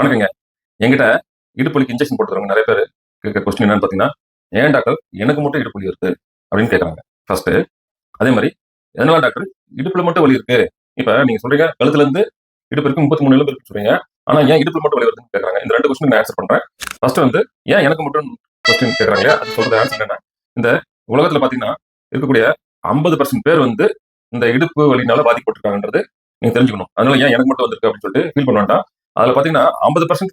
வணக்கங்க. என்கிட்ட இடுப்பு வலிக்கு இன்ஜெக்ஷன் போட்டுருக்கவங்க நெறைய பேரு கேட்கிற கொஸ்டின் என்னன்னு பார்த்தீங்கன்னா, "ஏன் டாக்டர் எனக்கு மட்டும் இடுப்பு வலி வருது?" அப்படின்னு கேட்கறாங்க. ஃபர்ஸ்ட்டு. அதே மாரி, "எதனால டாக்டர் இடுப்புல மட்டும் வலி இருக்கு?" இப்ப நீங்க சொல்றீங்க கழுத்துல இருந்து இடுப்பு வரைக்கும் 33 எலும்பு இருக்குன்னு சொல்றீங்க. ஆனா ஏன் இடுப்புல மட்டும் வலி வருதுன்னு கேட்கறாங்க. இந்த 2 கொஸ்டினுக்கு நான் ஆன்ஸர் பண்றேன். ஃபர்ஸ்ட் வந்து ஏன் எனக்கு மட்டும் கொஸ்டின் கேட்கறாங்க இல்லையா? அதுக்கு சொல்றது ஆன்ஸர் என்னன்னா, இந்த உலகத்துல பார்த்தீங்கன்னா, இருக்கக்கூடிய 50% பேர் வந்து இந்த இடுப்பு வலினால பாதிக்கப்பட்டுருக்காங்கன்றது நீங்க தெரிஞ்சுக்கணும். அதனால ஏன் எனக்கு மட்டும் வந்திருக்கு அப்படின்னு சொல்லிட்டு ஃபீல் பண்ண வேண்டாம். அதுல பார்த்தீங்கன்னா 50%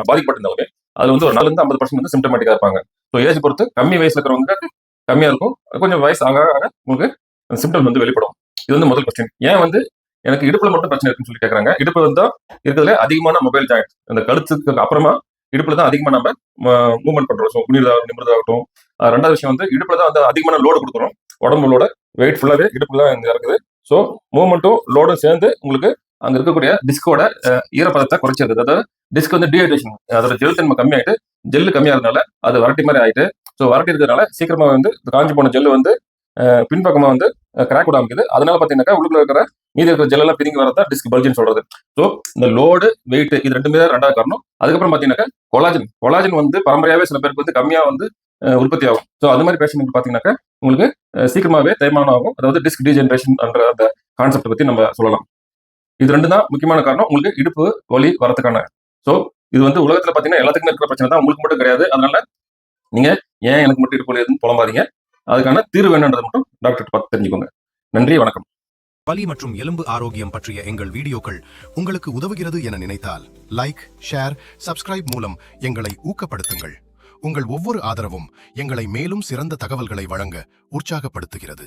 பாதிக்கப்பட்டிருந்தாலுமே, அதுல வந்து ஒரு 4ல இருந்து 50% வந்து சிம்ப்டமேட்டிக்கா இருப்பாங்க. ஸோ ஏஜ் பொறுத்து கம்மி வயசுல இருக்கிறவங்க கம்மியா இருக்கும். கொஞ்சம் வயசு ஆக ஆக உங்களுக்கு அந்த சிம்ப்டம் வந்து வெளிப்படும். இது வந்து முதல் கொஸ்டின். ஏன் வந்து எனக்கு இடுப்புல மட்டும் பிரச்சனை இருக்குன்னு சொல்லி கேட்கறாங்க. இடுப்பு வந்து தான் இருக்கிறதுல அதிகமான மொபைல் ஜாயிண்ட். அந்த கழுத்துக்கு அப்புறமா இடுப்புல தான் அதிகமா நம்ம மூவ்மெண்ட் பண்றோம். ஸோ நிமிர்றதாகட்டும். 2வது விஷயம் வந்து இடுப்புல தான் வந்து அதிகமான லோடு குடுக்குறோம். உடம்போட வெயிட் ஃபுல்லாவே இடுப்புல தான் இங்க இருக்குது. ஸோ மூவ்மெண்ட்டும் லோடும் சேர்ந்து உங்களுக்கு அங்க இருக்கக்கூடிய டிஸ்கோட ஈரப்பதத்தை குறைச்சிருது. அதாவது டிஸ்க் வந்து டீஹைட்ரேஷன் அதோட ஜெல் தன்மை கம்மியாயிட்டு, ஜெல்லு கம்மியாகிறதுனால அது வறட்டி மாரி ஆயிட்டு, ஸோ வறட்டி இருக்கிறதுனால சீக்கிரமா வந்து காஞ்சு போன ஜெல் வந்து பின்பக்கமா வந்து கிராக் விட ஆரம்பிக்குது. அதனால பார்த்தீங்கன்னாக்கா, உள்ளுக்குள்ள இருக்கிற மீதி இருக்கிற ஜெல் எல்லாம் பிதுங்கி வரது தான் டிஸ்க் பல்ஜ்ன்னு சொல்றது. ஸோ இந்த லோடு, வெயிட் இது 2மே தான் 2வது காரணம். அதுக்கப்புறம் பார்த்தீங்கன்னாக்கா, கொலாஜன். கொலாஜன் வந்து பரம்பரையாவே சில பேருக்கு வந்து கம்மியா வந்து உற்பத்தி ஆகும். ஸோ அது மாரி பேஷண்ட்க்கு பார்த்தீங்கன்னாக்கா, உங்களுக்கு சீக்கிரமாவே தேய்மானம் ஆகும். அதாவது டிஸ்க் டீஜெனரேஷன் என்ற அந்த கான்செப்ட் பத்தி நம்ம சொல்லலாம். இது 2 தான் முக்கியமான காரணம். உங்களுக்கு இடுப்பு வலி வரதுக்கான. ஸோ இது வந்து உலகத்துல பார்த்தீங்கன்னா, எல்லாத்துக்குமே இருக்கிற பிரச்சனை தான். உங்களுக்கு மட்டும் கிடையாது. அதனால நீங்க ஏன் எனக்கு மட்டும் இடுப்பு வலி வருதுன்னு புலம்பாதீங்க. அதுக்கான தீர்வு என்னன்றத மட்டும் டாக்டர்ட்ட பார்த்து தெரிஞ்சுக்கோங்க. நன்றி, வணக்கம். வலி மற்றும் எலும்பு ஆரோக்கியம் பற்றிய எங்கள் வீடியோக்கள் உங்களுக்கு உதவுகிறது என நினைத்தால் லைக், ஷேர், சப்ஸ்கிரைப் மூலம் எங்களை ஊக்கப்படுத்துங்கள். உங்கள் ஒவ்வொரு ஆதரவும் எங்களை மேலும் சிறந்த தகவல்களை வழங்க உற்சாகப்படுத்துகிறது.